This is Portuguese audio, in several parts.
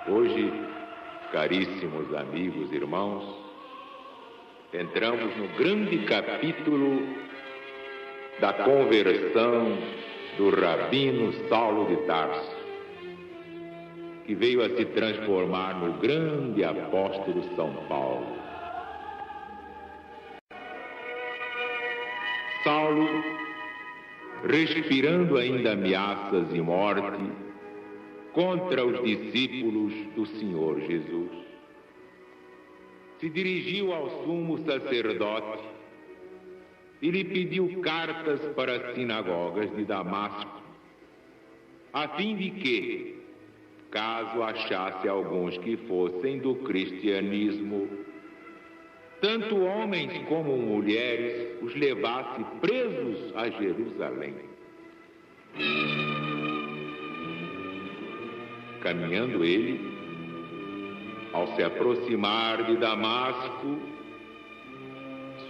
Hoje, caríssimos amigos, irmãos, entramos no grande capítulo da conversão do Rabino Saulo de Tarso, que veio a se transformar no grande apóstolo São Paulo. Saulo, respirando ainda ameaças e morte contra os discípulos do Senhor Jesus, se dirigiu ao sumo sacerdote e lhe pediu cartas para as sinagogas de Damasco, a fim de que, caso achasse alguns que fossem do cristianismo, tanto homens como mulheres, os levasse presos a Jerusalém. Caminhando ele, ao se aproximar de Damasco,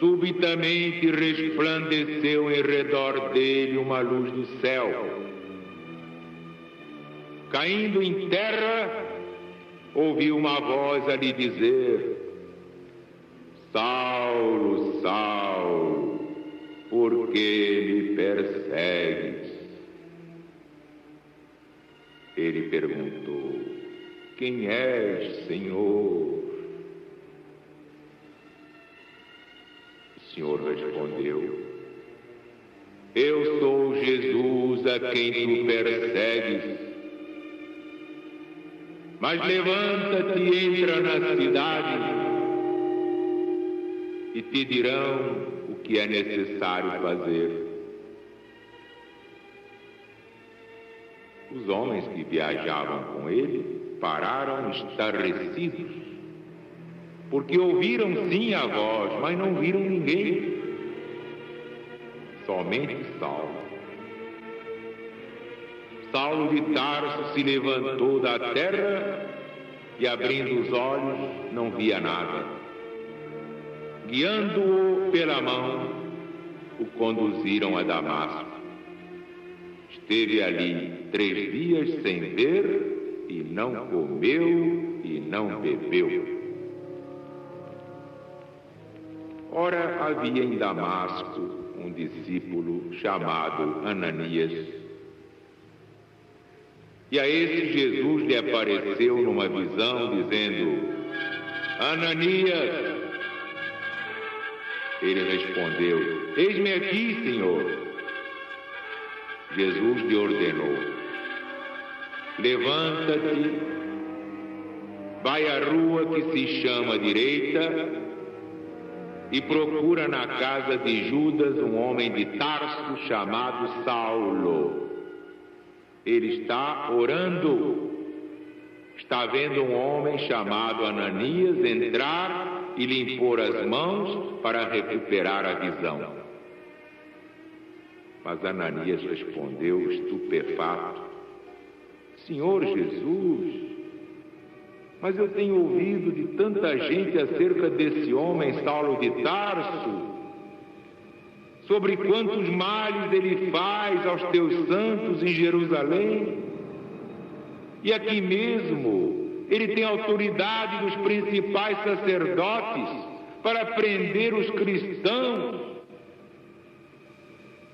subitamente resplandeceu em redor dele uma luz do céu. Caindo em terra, ouviu uma voz a lhe dizer: Saulo, Saulo, por que me persegues? Ele perguntou: Quem és, Senhor? O Senhor respondeu: Eu sou Jesus a quem tu persegues. Mas levanta-te e entra na cidade, e te dirão o que é necessário fazer. Os homens que viajavam com ele pararam estarrecidos, porque ouviram sim a voz, mas não viram ninguém, somente Saulo. Saulo de Tarso se levantou da terra e, abrindo os olhos, não via nada. Guiando-o pela mão, o conduziram a Damasco. Esteve ali 3 dias sem ver, e não comeu e não bebeu. Ora, havia em Damasco um discípulo chamado Ananias. E a esse Jesus lhe apareceu numa visão, dizendo: Ananias. Ele respondeu: Eis-me aqui, Senhor. Jesus lhe ordenou: Levanta-te, vai à rua que se chama Direita e procura na casa de Judas um homem de Tarso chamado Saulo. Ele está orando. Está vendo um homem chamado Ananias entrar e lhe impor as mãos para recuperar a visão. Mas Ananias respondeu, estupefato: Senhor Jesus, mas eu tenho ouvido de tanta gente acerca desse homem Saulo de Tarso, sobre quantos males ele faz aos teus santos em Jerusalém. E aqui mesmo ele tem autoridade dos principais sacerdotes para prender os cristãos.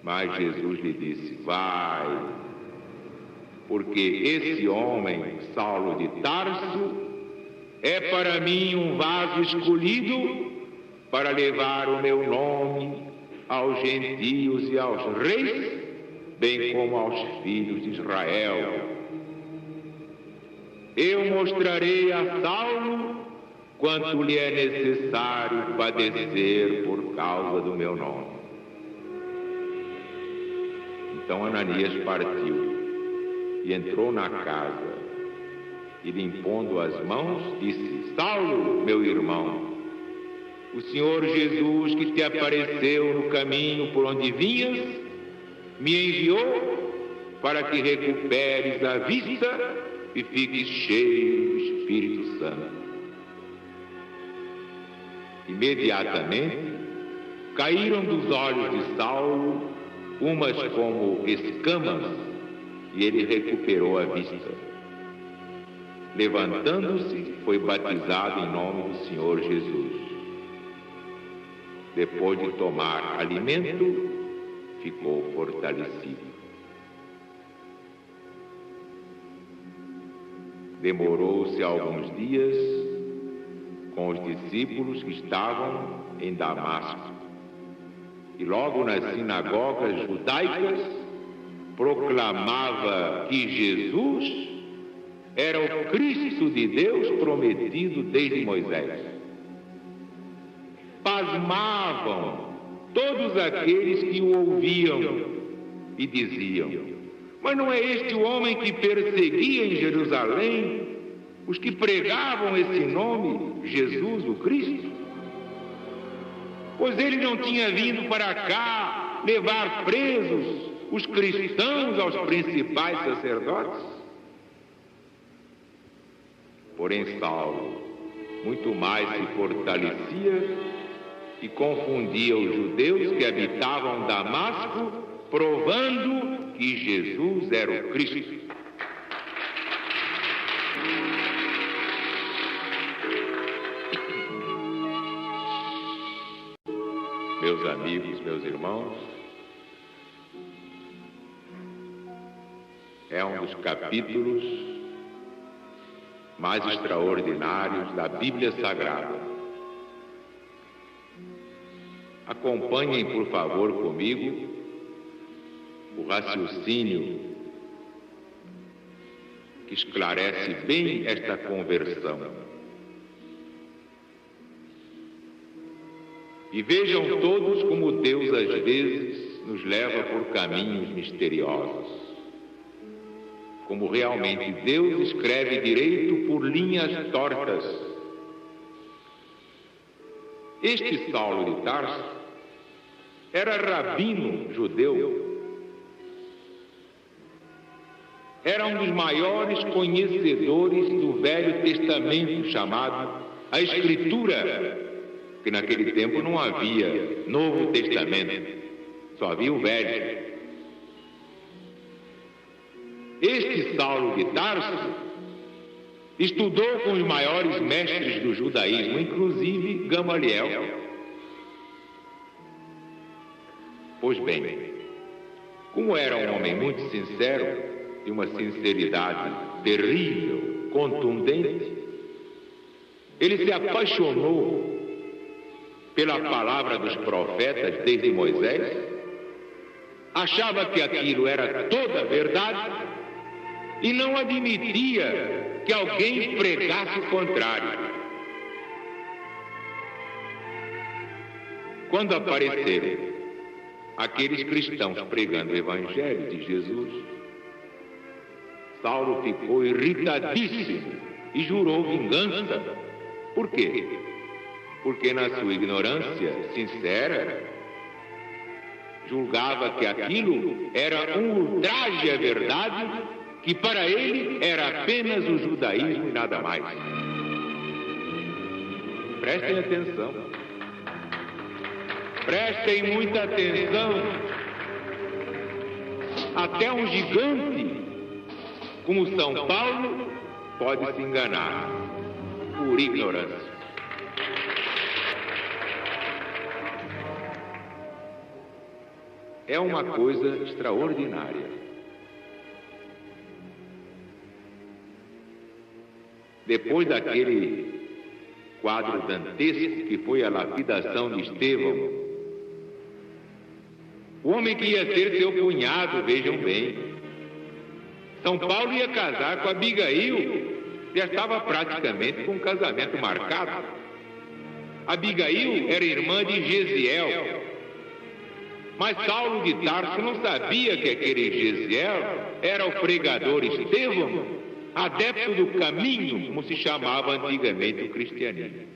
Mas Jesus lhe disse: Vai, porque esse homem, Saulo de Tarso, é para mim um vaso escolhido para levar o meu nome aos gentios e aos reis, bem como aos filhos de Israel. Eu mostrarei a Saulo quanto lhe é necessário padecer por causa do meu nome. Então Ananias partiu e entrou na casa e, lhe impondo as mãos, disse: Saulo, meu irmão, o Senhor Jesus, que te apareceu no caminho por onde vinhas, me enviou para que recuperes a vista e fiques cheio do Espírito Santo. Imediatamente caíram dos olhos de Saulo umas como escamas, e ele recuperou a vista. levantando-se, foi batizado em nome do Senhor Jesus. Depois de tomar alimento, ficou fortalecido. Demorou-se alguns dias com os discípulos que estavam em Damasco. E logo nas sinagogas judaicas proclamava que Jesus era o Cristo de Deus prometido desde Moisés. Pasmavam todos aqueles que o ouviam e diziam: mas não é este o homem que perseguia em Jerusalém os que pregavam esse nome, Jesus o Cristo? Pois ele não tinha vindo para cá levar presos os cristãos aos principais sacerdotes? Porém, Saulo muito mais se fortalecia e confundia os judeus que habitavam Damasco, provando que Jesus era o Cristo. Meus amigos, meus irmãos, é um dos capítulos mais extraordinários da Bíblia Sagrada. Acompanhem, por favor, comigo o raciocínio que esclarece bem esta conversão. E vejam todos como Deus às vezes nos leva por caminhos misteriosos. Como realmente Deus escreve direito por linhas tortas. Este Saulo de Tarso era rabino judeu. Era um dos maiores conhecedores do Velho Testamento, chamado a Escritura, que naquele tempo não havia Novo Testamento, só havia o Velho. Este Saulo de Tarso estudou com os maiores mestres do judaísmo, inclusive Gamaliel. Pois bem, como era um homem muito sincero, de uma sinceridade terrível, contundente, ele se apaixonou pela palavra dos profetas desde Moisés, achava que aquilo era toda verdade e não admitia que alguém pregasse o contrário. Quando apareceram aqueles cristãos pregando o Evangelho de Jesus, Saulo ficou irritadíssimo e jurou vingança. Por quê? Porque na sua ignorância sincera, julgava que aquilo era um ultraje à verdade, que para ele era apenas o judaísmo e nada mais. Prestem atenção. Prestem muita atenção. Até um gigante como São Paulo pode se enganar por ignorância. É uma coisa extraordinária. Depois daquele quadro dantesco que foi a lapidação de Estevão, o homem que ia ser seu cunhado, vejam bem, São Paulo ia casar com Abigail, já estava praticamente com um casamento marcado. Abigail era irmã de Gesiel, mas Saulo de Tarso não sabia que aquele Gesiel era o pregador Estevão, adepto do caminho, como se chamava antigamente o cristianismo.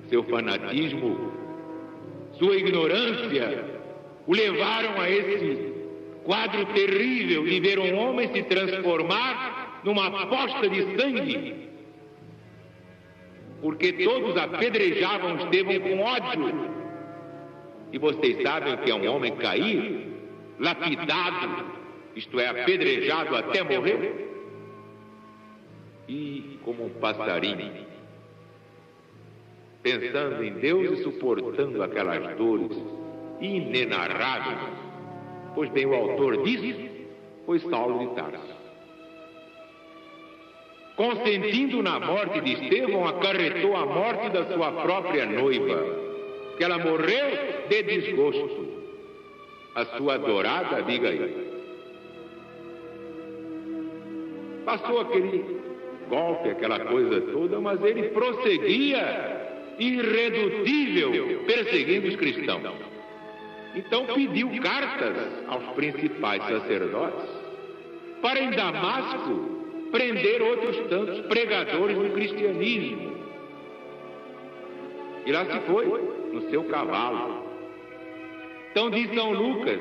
Seu fanatismo, sua ignorância, o levaram a esse quadro terrível de ver um homem se transformar numa poça de sangue, porque todos apedrejavam Estevão com ódio. E vocês sabem o que é um homem cair, lapidado, isto é, apedrejado até morrer? e como um passarinho, pensando em Deus e suportando aquelas dores inenarráveis, pois bem, o autor disso foi Saulo de Tarso. Consentindo na morte de Estevão, acarretou a morte da sua própria noiva, que ela morreu de desgosto, a sua adorada Abigail. Passou aquele golpe, aquela coisa toda, mas ele prosseguia irredutível, perseguindo os cristãos. Então pediu cartas aos principais sacerdotes para em Damasco prender outros tantos pregadores do cristianismo. E lá se foi, no seu cavalo. Então diz São Lucas,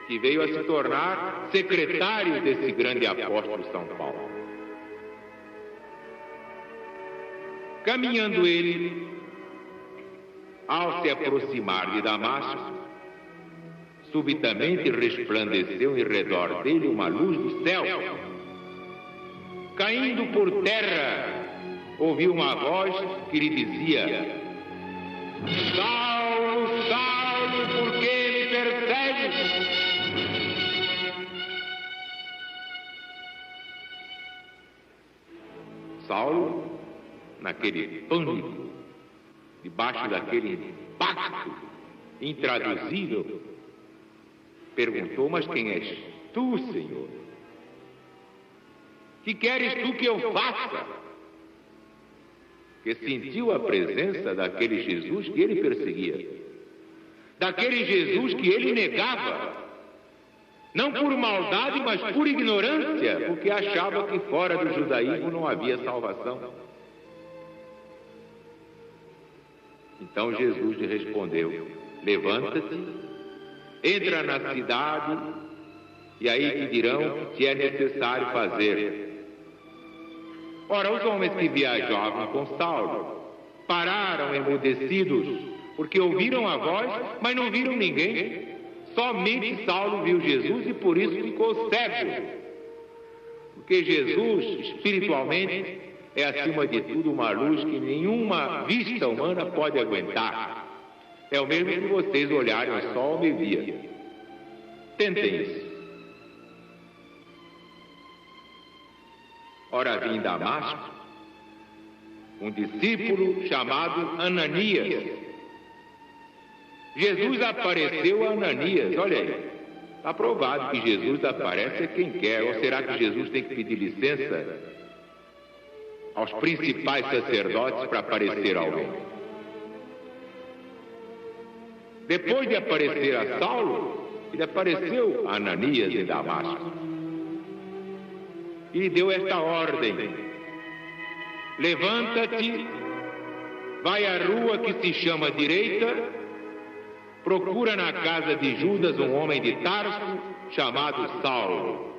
que veio a se tornar secretário desse grande apóstolo São Paulo. Caminhando ele, ao se aproximar de Damasco, subitamente resplandeceu em redor dele uma luz do céu. Caindo por terra, ouviu uma voz que lhe dizia: Saulo, Saulo, por que me persegues? Saulo, naquele pânico, debaixo daquele impacto intraduzível, perguntou: mas quem és tu, Senhor? Que queres tu que eu faça? Que sentiu a presença daquele Jesus que ele perseguia, daquele Jesus que ele negava, não por maldade, mas por ignorância, porque achava que fora do judaísmo não havia salvação. Então Jesus lhe respondeu: levanta-te, entra na cidade, e aí te dirão se é necessário fazer. Ora, os homens que viajavam com Saulo pararam emudecidos, porque ouviram a voz, mas não viram ninguém. Somente Saulo viu Jesus e por isso ficou cego. Porque Jesus, espiritualmente, é acima de tudo uma luz que nenhuma vista humana pode aguentar. É o mesmo que vocês olharem o sol ao meio-dia. Tentem isso. Ora, havia em Damasco um discípulo chamado Ananias. Jesus apareceu a Ananias. Olha aí, está provado que Jesus aparece a quem quer. Ou será que Jesus tem que pedir licença aos principais sacerdotes para aparecer a alguém? Depois de aparecer a Saulo, ele apareceu a Ananias em Damasco e lhe deu esta ordem: levanta-te, vai à rua que se chama Direita, procura na casa de Judas um homem de Tarso chamado Saulo.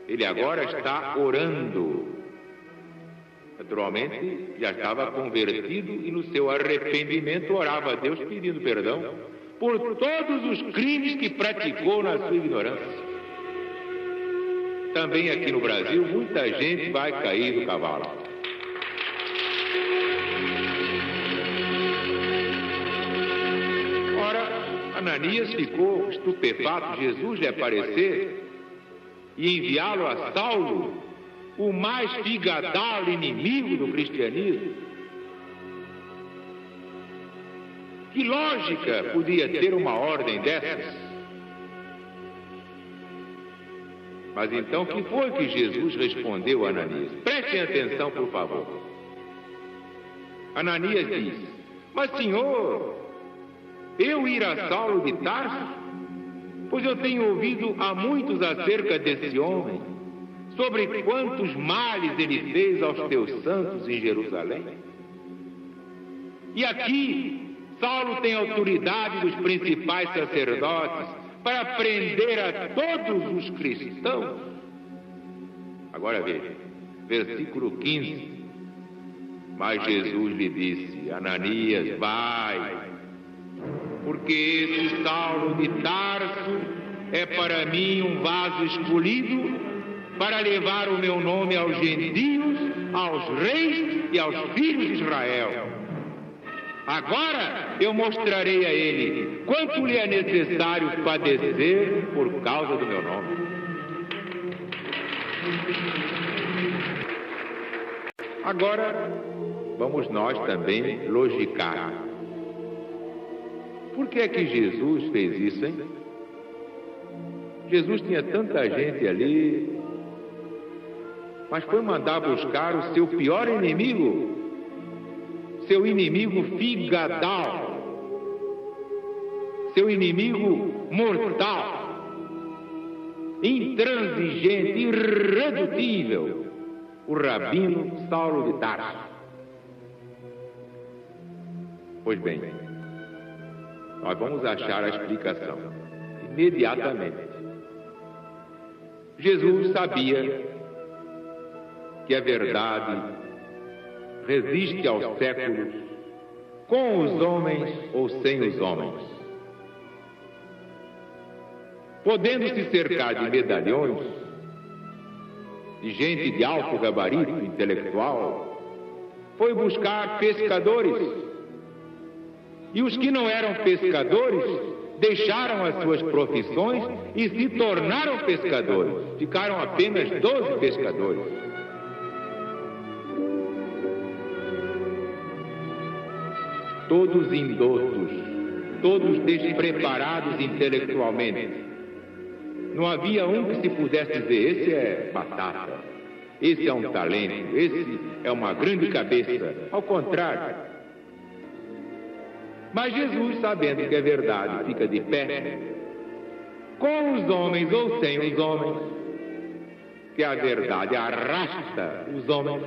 Ele agora está orando. Naturalmente, já estava convertido e no seu arrependimento orava a Deus pedindo perdão por todos os crimes que praticou na sua ignorância. Também aqui no Brasil, muita gente vai cair do cavalo. Ora, Ananias ficou estupefato. Jesus lhe aparecer e enviá-lo a Saulo, o mais figadal inimigo do cristianismo. Que lógica podia ter uma ordem dessas? Mas então, o que foi que Jesus respondeu a Ananias? Prestem atenção, por favor. Ananias disse: mas, Senhor, eu ir a Saulo de Tarso? Pois eu tenho ouvido há muitos acerca desse homem, sobre quantos males ele fez aos teus santos em Jerusalém. E aqui, Saulo tem autoridade dos principais sacerdotes para prender a todos os cristãos. Agora veja, versículo 15. Mas Jesus lhe disse: Ananias, vai, porque esse Saulo de Tarso é para mim um vaso escolhido para levar o meu nome aos gentios aos reis e aos filhos de Israel. Agora eu mostrarei a ele quanto lhe é necessário padecer por causa do meu nome. Agora, vamos nós também logicar. Por que é que Jesus fez isso, hein? Jesus tinha tanta gente ali, mas foi mandar buscar o seu pior inimigo, seu inimigo figadal, seu inimigo mortal, intransigente, irredutível, o rabino Saulo de Tarso. Pois bem, nós vamos achar a explicação imediatamente. Jesus sabia que a verdade resiste aos séculos, com os homens ou sem os homens. Podendo se cercar de medalhões, de gente de alto gabarito intelectual, foi buscar pescadores. E os que não eram pescadores deixaram as suas profissões e se tornaram pescadores. Ficaram apenas 12 pescadores. Todos indotos, todos despreparados intelectualmente. Não havia um que se pudesse dizer: esse é batata, esse é um talento, esse é uma grande cabeça. Ao contrário. Mas Jesus, sabendo que a verdade fica de pé, com os homens ou sem os homens, que a verdade arrasta os homens,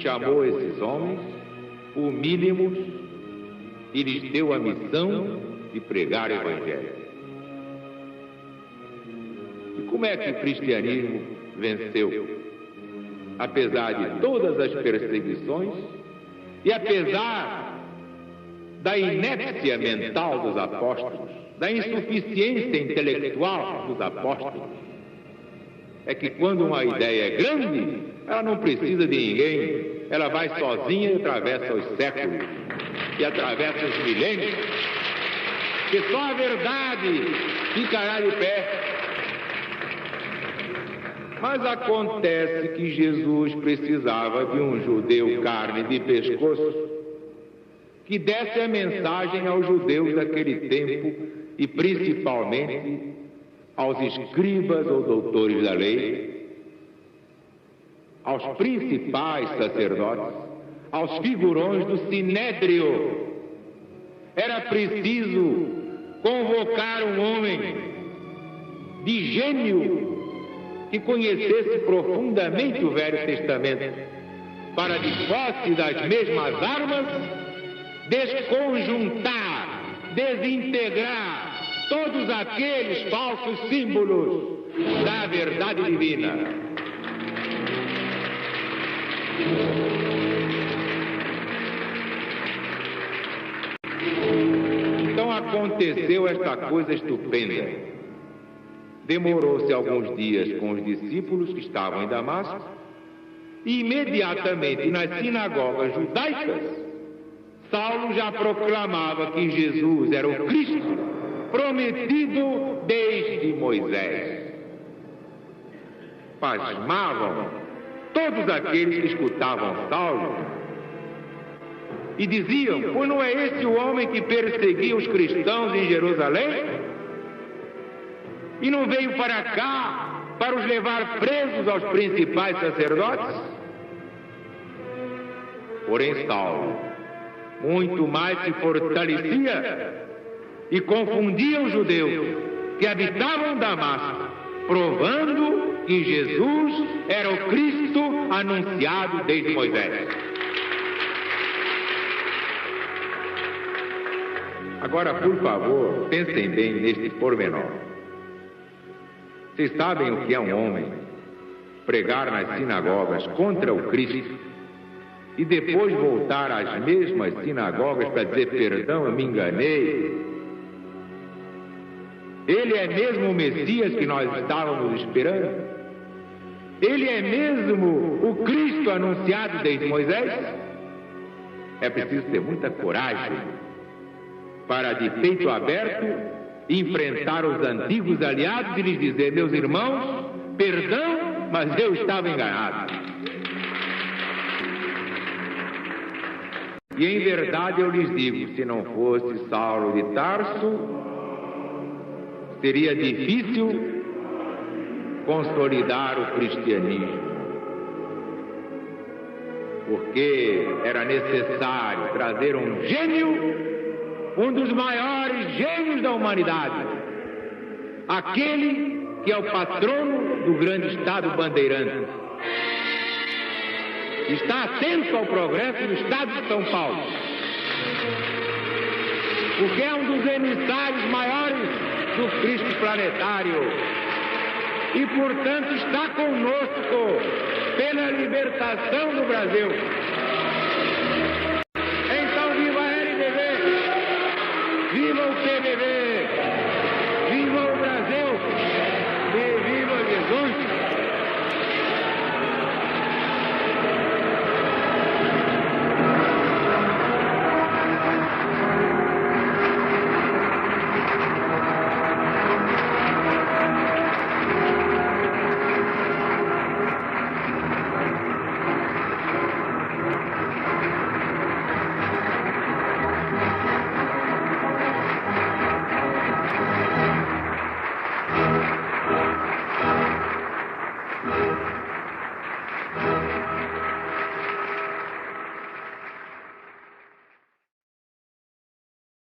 chamou esses homens, humilhou-os e lhes deu a missão de pregar o Evangelho. E como é que o cristianismo venceu? Apesar de todas as perseguições e apesar da inépcia mental dos apóstolos, da insuficiência intelectual dos apóstolos, é que quando uma ideia é grande, ela não precisa de ninguém, ela vai sozinha e atravessa os séculos e atravessa os milênios, que só a verdade ficará de pé. Mas acontece que Jesus precisava de um judeu carne de pescoço que desse a mensagem aos judeus daquele tempo e principalmente aos escribas ou doutores da lei, aos principais sacerdotes, aos figurões do sinédrio. Era preciso convocar um homem de gênio que conhecesse profundamente o Velho Testamento, para, de posse das mesmas armas, desconjuntar, desintegrar todos aqueles falsos símbolos da verdade divina. Então aconteceu esta coisa estupenda. Demorou-se alguns dias com os discípulos que estavam em Damasco e imediatamente nas sinagogas judaicas, Saulo já proclamava que Jesus era o Cristo prometido desde Moisés. Pasmavam todos aqueles que escutavam Saulo e diziam: pois não é esse o homem que perseguia os cristãos em Jerusalém? E não veio para cá para os levar presos aos principais sacerdotes? Porém, Saulo muito mais se fortalecia e confundia os judeus que habitavam Damasco, provando que Jesus era o Cristo anunciado desde Moisés. Agora, por favor, pensem bem neste pormenor. Vocês sabem o que é um homem pregar nas sinagogas contra o Cristo e depois voltar às mesmas sinagogas para dizer: perdão, eu me enganei? Ele é mesmo o Messias que nós estávamos esperando? Ele é mesmo o Cristo anunciado desde Moisés? É preciso ter muita coragem para, de peito aberto, enfrentar os antigos aliados e lhes dizer: meus irmãos, perdão, mas eu estava enganado. E em verdade eu lhes digo, se não fosse Saulo de Tarso, seria difícil consolidar o cristianismo, porque era necessário trazer um gênio, um dos maiores gênios da humanidade, aquele que é o patrono do grande Estado bandeirante, está atento ao progresso do Estado de São Paulo, porque é um dos emissários maiores do Cristo planetário e, portanto, está conosco pela libertação do Brasil. Então, viva a LDB, viva o PBB, viva o Brasil e viva Jesus!